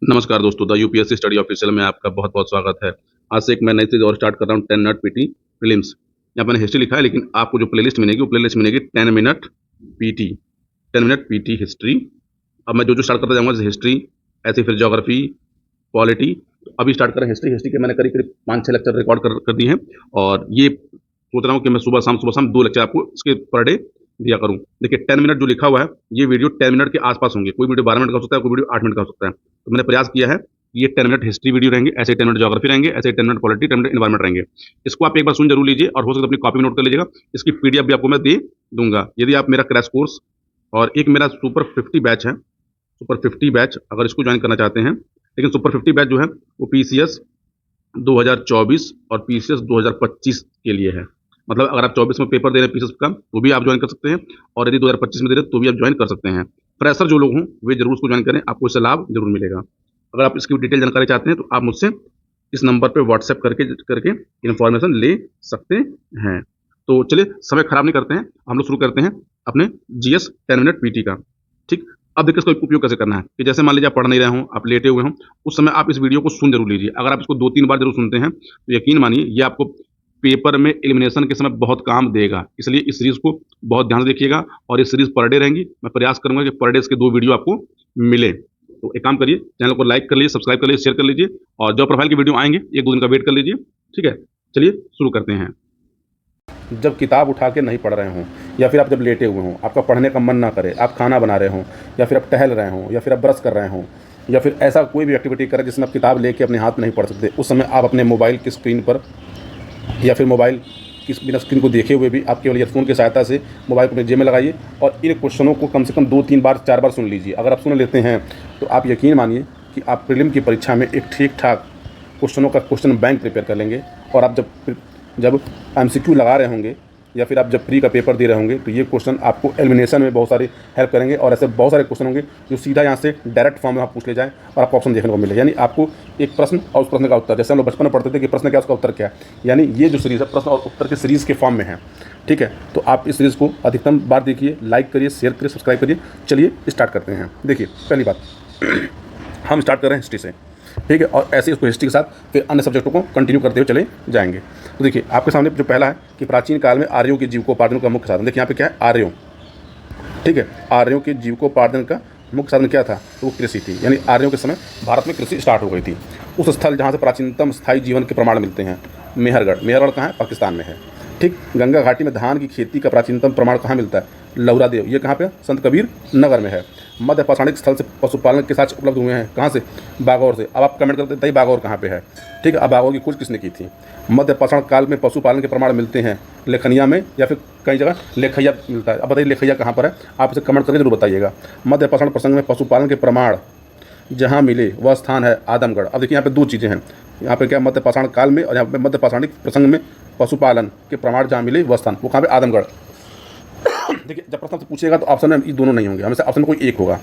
नमस्कार दोस्तों, the UPSC study official में आपका बहुत-बहुत स्वागत है। आज से एक मैं नई सीरीज़ और स्टार्ट कर रहा हूँ 10 मिनट पीटी प्रीलिम्स। यहाँ मैंने हिस्ट्री लिखा है, लेकिन आपको जो प्लेलिस्ट मिलेगी वो प्लेलिस्ट मिलेगी 10 minute PT, 10 minute PT history. अब मैं जो स्टार्ट करता जाऊँगा जैसे हिस्ट्री, ऐसे फिर ज्योग्राफी, पॉलिटी। तो अभी स्टार्ट करें हिस्ट्री। हिस्ट्री के मैंने करीब-करीब 5-6 लेक्चर रिकॉर्ड कर दिए हैं और ये सोच रहा हूँ कि मैं सुबह-शाम 2 लेक्चर आपको इसके पर डे दिया करूँ। देखिए 10 मिनट जो लिखा हुआ है, ये वीडियो 10 मिनट के आस-पास होंगे। कोई वीडियो 12 मिनट का हो सकता है, कोई वीडियो 8 मिनट का हो सकता है। तो मैंने प्रयास किया है कि ये 10 मिनट हिस्ट्री वीडियो रहेंगे, ऐसे 10 मिनट ज्योग्राफी रहेंगे, ऐसे 10 मिनट पॉलिटी, 10 मिनट एनवायरनमेंट रहेंगे। इसको आप एक बार सुन जरूर लीजिए और हो सकता है अपनी कॉपी में नोट कर लीजिएगा। इसकी पीडीएफ भी आपको मैं दे दूंगा। यदि आप मेरा क्रैश कोर्स और एक मेरा सुपर 50 बैच है, सुपर 50 बैच अगर इसको ज्वाइन करना चाहते हैं, लेकिन सुपर 50 बैच जो है वो पीसीएस 2024 और पीसीएस 2025 के लिए है। मतलब अगर आप 24 में पेपर दे रहे हैं पीसीएस का, वो भी आप ज्वाइन कर सकते हैं, और यदि 2025 में दे रहे हैं तो भी आप ज्वाइन कर सकते हैं। फ्रेशर जो लोग हों वे जरूर उसको ज्वाइन करें, आपको इससे लाभ जरूर मिलेगा। अगर आप इसकी डिटेल जानकारी चाहते हैं तो आप मुझसे इस नंबर पे व्हाट्सएप करके इन्फॉर्मेशन ले सकते हैं। तो चलिए समय खराब नहीं करते हैं, हम लोग शुरू करते हैं अपने जीएस 10 मिनट पीटी का। ठीक, अब देखिए इसका उपयोग कैसे करना है कि जैसे मान लीजिए आप पढ़ नहीं रहे हों, आप लेटे हुए हों, उस समय आप इस वीडियो को सुन जरूर लीजिए। अगर आप इसको 2-3 बार जरूर सुनते हैं तो यकीन मानिए ये आपको पेपर में एलिमिनेशन के समय बहुत काम देगा। इसलिए इस सीरीज को बहुत ध्यान से देखिएगा और ये सीरीज पर डे रहेंगी। मैं प्रयास करूंगा कि पर डे इसके 2 वीडियो आपको मिले। तो एक काम करिए, चैनल को लाइक कर लीजिए, सब्सक्राइब कर लीजिए, शेयर कर लीजिए, और जो प्रोफाइल की वीडियो आएंगे 1-2 दिन का वेट कर लीजिए। ठीक है, चलिए शुरू करते हैं। जब किताब उठा के नहीं पढ़ रहे हों, या फिर आप जब लेटे हुए हों, आपका पढ़ने का मन ना करे, आप खाना बना रहे हों, या फिर आप टहल रहे हों, या फिर आप ब्रश कर रहे हों, या फिर ऐसा कोई भी एक्टिविटी करें जिसमें आप किताब लेके अपने हाथ में नहीं पढ़ सकते, उस समय आप अपने मोबाइल की स्क्रीन पर या फिर मोबाइल की बिना स्क्रीन को देखे हुए भी आप केवल ईयरफोन की सहायता से मोबाइल को अपने जेब में लगाइए और इन क्वेश्चनों को कम से कम 2-3 बार 4 बार सुन लीजिए। अगर आप सुन लेते हैं तो आप यकीन मानिए कि आप प्रीलिम की परीक्षा में एक ठीक ठाक क्वेश्चनों का क्वेश्चन बैंक प्रिपेयर कर लेंगे। और आप जब एमसीक्यू लगा रहे होंगे या फिर आप जब प्री का पेपर दे रहे होंगे तो ये क्वेश्चन आपको एलिमिनेशन में बहुत सारी हेल्प करेंगे। और ऐसे बहुत सारे क्वेश्चन होंगे जो सीधा यहाँ से डायरेक्ट फॉर्म में आप पूछ ले जाएँ और आपको ऑप्शन देखने को मिले, यानी आपको एक प्रश्न और उस प्रश्न का उत्तर, जैसे हम लोग बचपन में पढ़ते थे कि प्रश्न क्या उसका उत्तर क्या है, यानी ये जो सीरीज़ है प्रश्न और उत्तर की सीरीज़ के फॉर्म में है। ठीक है, तो आप इस सीरीज़ को अधिकतम बार देखिए, लाइक करिए, शेयर करिए, सब्सक्राइब करिए। चलिए स्टार्ट करते हैं। देखिए पहली बात हम स्टार्ट कर रहे हैं हिस्ट्री से। ठीक है, और ऐसे इसको हिस्ट्री के साथ फिर अन्य सब्जेक्टों को कंटिन्यू करते हुए चले जाएंगे। तो देखिए आपके सामने जो पहला है कि प्राचीन काल में आर्यों के जीविकोपार्जन का मुख्य साधन। देखिए यहाँ पे क्या है, आर्यों। ठीक है, आर्यों के जीविकोपार्जन का मुख्य साधन क्या था, तो वो कृषि थी। यानी आर्यों के समय भारत में कृषि स्टार्ट हो गई थी। उस स्थल जहाँ से प्राचीनतम स्थायी जीवन के प्रमाण मिलते हैं, मेहरगढ़। मेहरगढ़ कहाँ है, पाकिस्तान में है। ठीक, गंगा घाटी में धान की खेती का प्राचीनतम प्रमाण कहाँ मिलता है, लौरादेव। ये कहाँ पे, संत कबीर नगर में है। मध्य पाषाणिक स्थल से पशुपालन के साथ उपलब्ध हुए हैं, कहाँ से, बागौर से। अब आप कमेंट करते बताइए बागौर कहाँ पे है। ठीक है, अब बागौर की खोज किसने की थी। मध्य पाषाण काल में पशुपालन के प्रमाण मिलते हैं लेखनिया में, या फिर कई जगह लेखैया मिलता है। अब बताइए लेखैया कहाँ पर है, आप इसे कमेंट करके जरूर बताइएगा। मध्य पाषाण प्रसंग में पशुपालन के प्रमाण जहाँ मिले वह स्थान है आदमगढ़। अब देखिए यहाँ पे 2 चीज़ें हैं, यहाँ पे क्या, मध्य पाषाण काल में, और यहाँ पे मध्य पाषाणिक प्रसंग में पशुपालन के प्रमाण जहाँ मिले वह स्थान, वो कहाँ पे, आदमगढ़। देखिए जब प्रश्न से पूछेगा तो ऑप्शन में ये दोनों नहीं होंगे, हमेशा ऑप्शन में कोई एक होगा।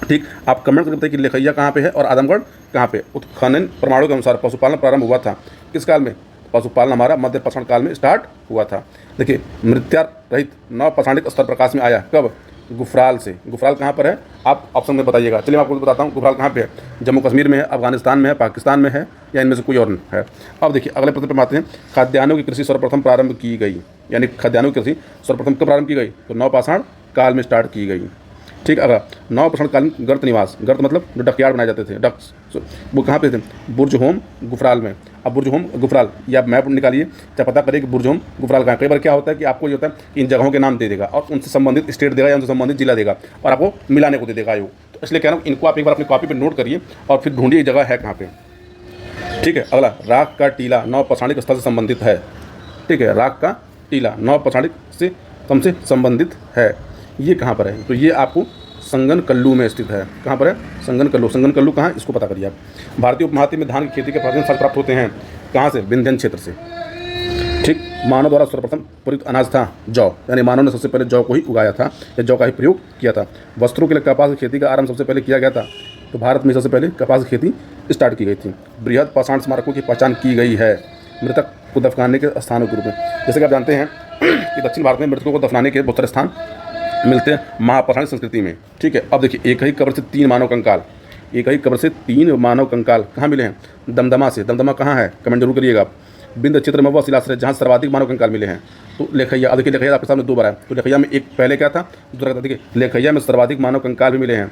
ठीक, आप कमेंट करके बताइए कि लेखैया कहाँ पे है और आदमगढ़ कहाँ पे। उत्खनन प्रमाणों के अनुसार पशुपालन प्रारंभ हुआ था किस काल में, पशुपालन हमारा मध्य पाषाण काल में स्टार्ट हुआ था। देखिए मृत्या रहित नव पाषाणिक स्तर प्रकाश में आया कब, गुफराल से। गुफराल कहाँ पर है, आप ऑप्शन में बताइएगा। चलिए मैं आपको बताता हूँ गुफराल कहाँ पे है, जम्मू कश्मीर में है, अफगानिस्तान में है, पाकिस्तान में है, या इनमें से कोई और है। अब देखिए अगले प्रश्न पर आते हैं। खाद्यान्नों की कृषि सर्वप्रथम प्रारंभ की गई, यानी खाद्यान्नों की कृषि सर्वप्रथम कब प्रारंभ की गई, तो नवपाषाण काल में स्टार्ट की गई। ठीक, अगर नवपाषाण काल में गर्त निवास, गर्त मतलब जो डकयार्ड बनाए जाते थे, डक्स, वो कहाँ पे थे, बुर्जहोम गुफराल में। अब बुर्जहोम गुफराल, या आप मैप निकालिए, चाहे पता करिए कि बुर्जहोम गुफराल कहाँ है। कई बार क्या होता है कि आपको ये होता है कि इन जगहों के नाम दे देगा और उनसे संबंधित स्टेट देगा या उनसे संबंधित जिला देगा और आपको मिलाने को दे देगा आयोग। तो इसलिए कह रहा हूँ इनको आप एक बार अपनी कॉपी पर नोट करिए और फिर ढूंढिए जगह है कहाँ पे। ठीक है, अगला राग का टीला नव पाषाणिक स्थल से संबंधित है। ठीक है, राग का टीला नव पाषाणिक से कम से संबंधित है, ये कहाँ पर है, तो ये आपको संगनकल्लू में स्थित है। कहाँ पर है, संगनकल्लू। संगनकल्लू कहाँ है, इसको पता करिए आप। भारतीय उपमहाद्वीप में धान की खेती के प्राचीन साक्ष्य प्राप्त होते हैं कहाँ से, विंध्यन क्षेत्र से। ठीक, मानव द्वारा सर्वप्रथम प्रयुक्त अनाज था जौ, यानी मानव ने सबसे पहले जौ को ही उगाया था या जौ का ही प्रयोग किया था। वस्त्रों के लिए कपास की खेती का आरंभ सबसे पहले किया गया था, तो भारत में सबसे पहले कपास की खेती स्टार्ट की गई थी। बृहद पाषाण स्मारकों की पहचान की गई है मृतक को दफनाने के स्थानों के रूप में। जैसे कि आप जानते हैं कि दक्षिण भारत में मृतकों को दफनाने के बहुत सारे स्थान मिलते हैं महापाषाणी संस्कृति में। ठीक है, अब देखिए एक ही कब्र से 3 मानव कंकाल एक ही कब्र से 3 मानव कंकाल कहाँ मिले हैं? दमदमा से। दमदमा कहाँ है? कमेंट जरूर करिएगा आप। बिंद क्षेत्र में वह शिलाश्रय जहाँ सर्वाधिक मानव कंकाल मिले हैं। तो लेखैया, अब देखिए लेखैया आपके सामने 2 बार है। तो लेखैया में एक पहले क्या था, दूसरा देखिए लेखैया में सर्वाधिक मानव कंकाल भी मिले हैं।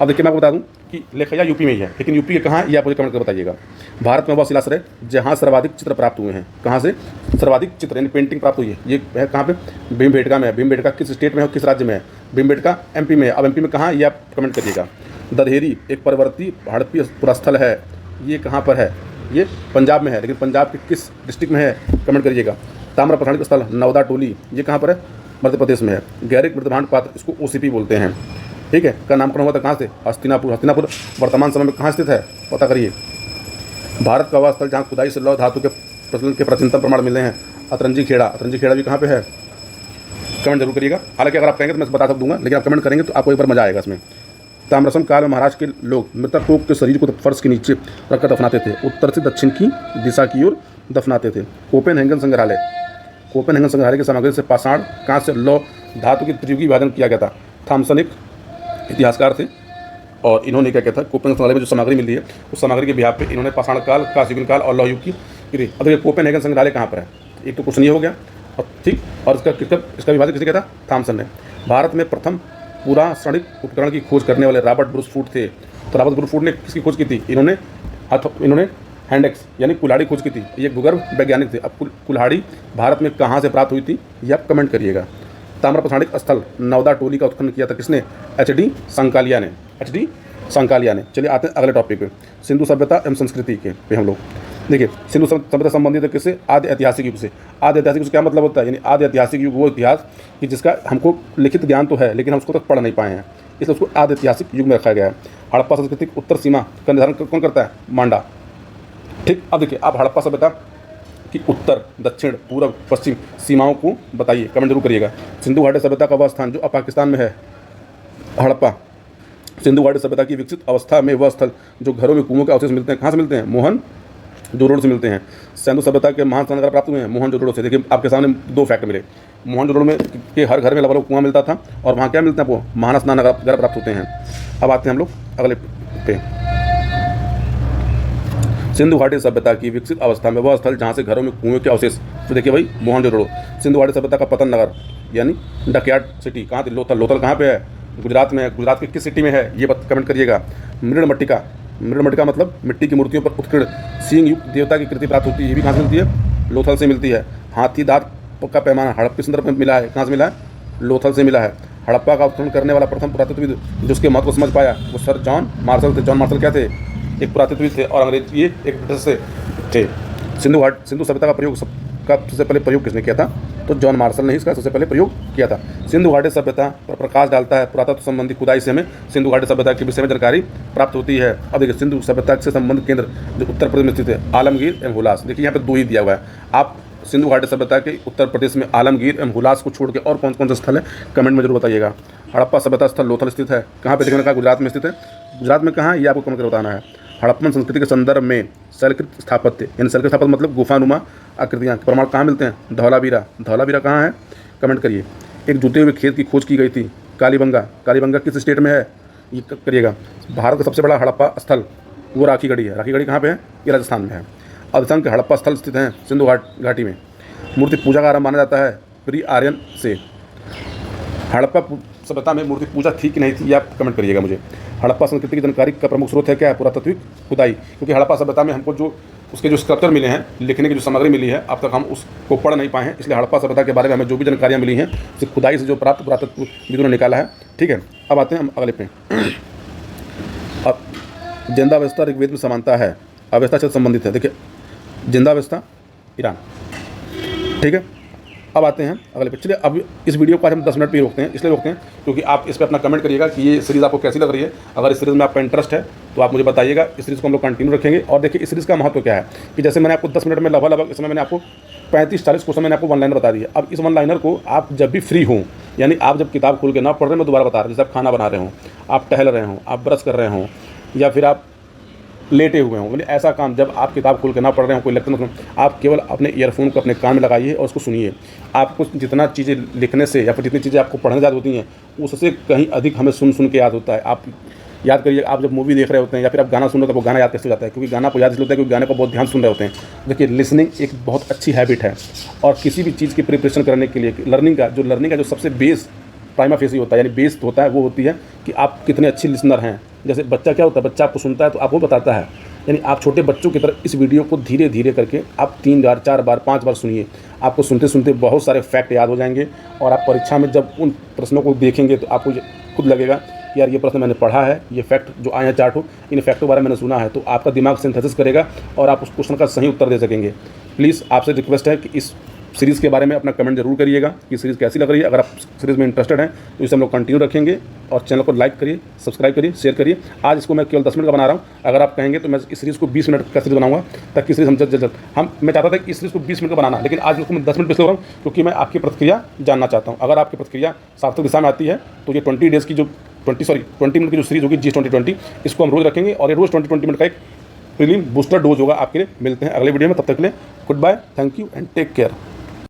अब देखिए मैं आपको बता दूं कि लेखैया यूपी में ही है, लेकिन यूपी के कहाँ है ये आप मुझे कमेंट कर बताइएगा। भारत में वह शिलाश्रय जहाँ सर्वाधिक चित्र प्राप्त हुए हैं। कहाँ से सर्वाधिक चित्र यानी पेंटिंग प्राप्त हुई है? ये है कहाँ पे? भीमबेटका में है। भीमबेटका किस स्टेट में है, किस राज्य में है? भीमबेटका एमपी में है। अब एमपी में कहाँ ये आप कमेंट करिएगा। दधेरी एक परवर्ती हड़प्पी पुरास्थल है, ये कहाँ पर है? ये पंजाब में है, लेकिन पंजाब के किस डिस्ट्रिक्ट में है? कमेंट करिएगा। ताम्र प्रसारणिक स्थल नवदा टोली, ये कहाँ पर है? मध्य प्रदेश में है। गैरिक मृतभांड पात्र, इसको ओसीपी बोलते हैं, ठीक है। का नामकरण हुआ था कहाँ से? हस्तिनापुर। हस्तिनापुर वर्तमान समय में कहाँ स्थित है, पता करिए। भारत का वह स्थल जहाँ खुदाई से लौह धातु के प्रचलन के प्राचीनतम प्रमाण मिले हैं, अतरंजी खेड़ा। अतरंजी खेड़ा भी कहाँ पे है? कमेंट जरूर करिएगा। हालांकि अगर आप कहेंगे तो मैं बता दूंगा, लेकिन आप कमेंट करेंगे तो आपको एक बार मजा आएगा इसमें। ताम्रसम काल में महाराष्ट्र के लोग मृतक लोग के शरीर को फर्श के नीचे रखकर दफनाते थे, उत्तर से दक्षिण की दिशा की ओर दफनाते थे। कोपेनहेगन संग्रहालय, कोपेनहेगन संग्रहालय की सामग्री से पाषाण कांस्य लौह धातु की त्रियुगी विभाजन किया गया था। थॉमसन एक इतिहासकार थे और इन्होंने क्या कहता है, कोपेनहेगन संग्रहालय में जो सामग्री मिली है उस सामग्री के बिहार पे इन्होंने पाषाण काल, कांस्य काल और लौह युग की। अब ये कोपेनहेगन संग्रहालय कहाँ पर है? एक तो क्वेश्चन ये हो गया, और ठीक। और इसका विभाजन किसी कहता? थॉमसन ने। भारत में प्रथम पूरा सड़क उपकरण की खोज करने वाले रॉबर्ट ब्रूस फूट थे। तो रॉबर्ट ब्रूस फूट ने किसकी खोज की थी? इन्होंने हैंडेक्स यानी कुल्हाड़ी खोज की थी। ये भूगर्भ वैज्ञानिक थे। अब कुल्हाड़ी भारत में कहाँ से प्राप्त हुई थी ये आप कमेंट करिएगा। ताम्र प्रसारणिक स्थल नवदा टोली का उत्खनन किया था किसने? एच.डी. संकालिया ने। एच.डी. संकालिया ने। चलिए आते हैं अगले टॉपिक पे, सिंधु सभ्यता एवं संस्कृति के पे हम लोग। देखिए सिंधु सभ्यता संबंधित है किससे? आदि ऐतिहासिक युग से। आदि ऐतिहासिक युग से क्या मतलब होता है? यानी आदि ऐतिहासिक युग वो इतिहास कि जिसका हमको लिखित ज्ञान तो है लेकिन हम उसको तक पढ़ नहीं पाए हैं, इसलिए उसको आदि ऐतिहासिक युग में रखा गया है। हड़प्पा संस्कृति की उत्तर सीमा का निर्धारण कौन करता है? मांडा, ठीक। अब देखिए आप हड़प्पा सभ्यता कि उत्तर, दक्षिण, पूर्व, पश्चिम सीमाओं को बताइए, कमेंट जरूर करिएगा। सिंधु घाटी सभ्यता का वह स्थान जो अब पाकिस्तान में है, हड़प्पा। सिंधु घाटी सभ्यता की विकसित अवस्था में वह स्थल जो घरों में कुओं के अवशेष मिलते हैं, कहाँ से मिलते हैं? मोहनजोदड़ो से मिलते हैं। सिंधु सभ्यता के महान संस्कार प्राप्त हुए हैं मोहनजोदड़ो से। देखिए आपके सामने 2 फैक्ट मिले। मोहनजोदड़ो में के हर घर में लगभग कुआं मिलता था, और वहाँ क्या मिलता है आपको? महान स्नान घर प्राप्त होते हैं। अब आते हैं हम लोग अगले पे। सिंधु घाटी सभ्यता की विकसित अवस्था में वह स्थल जहाँ से घरों में कुएं के अवशेष। तो देखिए भाई मोहनजोदड़ो। सिंधु घाटी सभ्यता का पतन नगर यानी डकयार्ड सिटी कहाँ थी? लोथल। लोथल कहाँ पे है? गुजरात में है। गुजरात के किस सिटी में है ये कमेंट करिएगा। मृणमट्टिका, मृणमट्टिका मतलब मिट्टी की मूर्तियों पर उत्कीर्ण सिंह युक्त देवता की कृति प्राप्त होती है, ये भी कहाँ से मिलती है? लोथल से मिलती है। हाथी दांत का पैमाना हड़प्पा के संदर्भ में मिला है, कहाँ से मिला है? लोथल से मिला है। हड़प्पा का उत्खनन करने वाला प्रथम पुरातत्वविद जो उसके महत्व को समझ पाया वो सर जॉन मार्शल थे। जॉन मार्शल क्या थे? एक पुरातत्वविद थे और अंग्रेज ये एक ब्रिटिश से थे। सिंधु सभ्यता का प्रयोग सबसे पहले प्रयोग किसने किया था? तो जॉन मार्शल ने इसका सबसे पहले प्रयोग किया था। सिंधु घाटी सभ्यता पर प्रकाश डालता है पुरातत्व संबंधी खुदाई से हमें सिंधु घाटी सभ्यता के विषय में जानकारी प्राप्त होती है। अब देखिए सिंधु सभ्यता से संबंधित केंद्र जो उत्तर प्रदेश में स्थित है, आलमगीर एवं हुलास। देखिए यहाँ पे 2 ही दिया हुआ है। आप सिंधु घाटी सभ्यता के उत्तर प्रदेश में आलमगीर एवं हुलास को छोड़ के और कौन कौन से स्थल है कमेंट में जरूर बताइएगा। हड़प्पा सभ्यता स्थल लोथल स्थित है। कहाँ पे? देखने का गुजरात में स्थित है। गुजरात में कहाँ? ये आपको कमेंट कर बताना है। हड़प्पन संस्कृति के संदर्भ में शैलकृत स्थापत्य यानी शैलकृत स्थापत्य मतलब गुफानुमा आकृतियाँ के प्रमाण कहाँ मिलते हैं? धौलावीरा। धौलावीरा कहाँ है? कमेंट करिए। एक जुटे हुए खेत की खोज की गई थी, कालीबंगा। कालीबंगा किस स्टेट में है ये करिएगा। भारत का सबसे बड़ा हड़प्पा स्थल वो राखीगढ़ी है। राखीगढ़ी कहाँ पे है? ये राजस्थान में है। अधिसंख्य हड़प्पा स्थल स्थित हैं सिंधु घाटी में। मूर्ति पूजा का आरंभ माना जाता है प्री आर्यन से। हड़प्पा सभ्यता में मूर्ति पूजा थी कि नहीं थी ये आप कमेंट करिएगा मुझे। हड़प्पा संस्कृति की जानकारी का प्रमुख स्रोत है क्या है? पुरातात्विक खुदाई। क्योंकि हड़प्पा सभ्यता में हमको जो उसके जो स्ट्रक्चर मिले हैं, लिखने की जो सामग्री मिली है, अब तक हम उसको पढ़ नहीं पाए हैं, इसलिए हड़प्पा सभ्यता के बारे में हमें जो भी जानकारियाँ मिली हैं उसे खुदाई से जो प्राप्त पुरातत्वविदों ने निकाला है, ठीक है। अब आते हैं हम अगले पे। अब जिंदावस्था ऋग्वेद में समानता है, अवस्था से संबंधित है। देखिए जिंदावस्था ईरान, ठीक है। अब आते हैं अगले पे। चलिए अब इस वीडियो को आज हम 10 मिनट पे रोकते हैं, इसलिए रोकते हैं क्योंकि आप इस पर अपना कमेंट करिएगा कि ये सीरीज़ आपको कैसी लग रही है। अगर इस सीरीज़ में आपका इंटरेस्ट है तो आप मुझे बताइएगा। इस सीरीज़ को हम लोग कंटिन्यू रखेंगे। और देखिए इस सीरीज़ का महत्व क्या है कि जैसे मैंने आपको 10 मिनट में लगभग इसमें मैंने आपको 35-40 क्वेश्चन मैंने आपको 1 लाइनर बता दिया। अब इस 1 लाइनर को आप जब भी फ्री हों, यानी आप जब किताब खोल के ना पढ़ रहे, मैं दोबारा बता रहा हूँ, जैसे आप खाना बना रहे हों, आप टहल रहे हों, आप ब्रश कर रहे हों, या फिर आप लेटे हुए हों, मतलब ऐसा काम जब आप किताब खोल के ना पढ़ रहे हो, कोई लेक्चर ना, आप केवल अपने ईयरफोन को अपने कान में लगाइए और उसको सुनिए। आपको जितना चीज़ें लिखने से या फिर जितनी चीज़ें आपको पढ़ने याद होती हैं उससे कहीं अधिक हमें सुन के याद होता है। आप याद करिए, आप जब मूवी देख रहे होते हैं या फिर आप गाना सुन रहे हो तो वो गाना याद कैसे हो जाता है? क्योंकि गाना आपको याद इसलिए होता है क्योंकि गाने को बहुत ध्यान सुन रहे होते हैं। देखिए, लिसनिंग एक बहुत अच्छी हैबिट है, और किसी भी चीज़ की प्रिपरेशन करने के लिए लर्निंग का जो सबसे बेस प्राइमा फेसी होता है, यानी बेस होता है, वो होती है कि आप कितने अच्छे लिसनर हैं। जैसे बच्चा क्या होता है, बच्चा आपको सुनता है तो आपको बताता है, यानी आप छोटे बच्चों की तरह इस वीडियो को धीरे धीरे करके आप 3 बार 4 बार 5 बार सुनिए। आपको सुनते सुनते बहुत सारे फैक्ट याद हो जाएंगे, और आप परीक्षा में जब उन प्रश्नों को देखेंगे तो आपको खुद लगेगा कि यार ये प्रश्न मैंने पढ़ा है, ये फैक्ट जो आए हैं चार्ट हो, इन फैक्टों के बारे में मैंने सुना है। तो आपका दिमाग सिंथेसिस करेगा और आप उस क्वेश्चन का सही उत्तर दे सकेंगे। प्लीज़ आपसे रिक्वेस्ट है कि इस सीरीज़ के बारे में अपना कमेंट जरूर करिएगा कि सीरीज़ कैसी लग रही है। अगर आप सीरीज़ में इंटरेस्टेड हैं तो इसे हम लोग कंटिन्यू रखेंगे, और चैनल को लाइक करिए, सब्सक्राइब करिए, शेयर करिए। आज इसको मैं केवल 10 मिनट का बना रहा हूँ, अगर आप कहेंगे तो मैं इस सीरीज़ को 20 मिनट का सीरीज़ बनाऊंगा, ताकि सीरीज़ हम जल्द मैं चाहता था कि इस सीरीज़ को 20 मिनट का बनाना, लेकिन आज इसको मैं 10 मिनट पे हो रहा हूँ क्योंकि मैं आपकी प्रतिक्रिया जानना चाहता हूँ। अगर आपकी प्रतिक्रिया सार्थक दिशा में आती है तो ये 20 मिनट की जो सीरीज़ होगी GS 2020, इसको हम रोज़ रखेंगे, और ये रोज़ 20 मिनट का एक प्रीलिम बूस्टर डोज होगा आपके लिए। मिलते हैं अगले वीडियो में, तब तक के लिए goodbye, thank you and take care.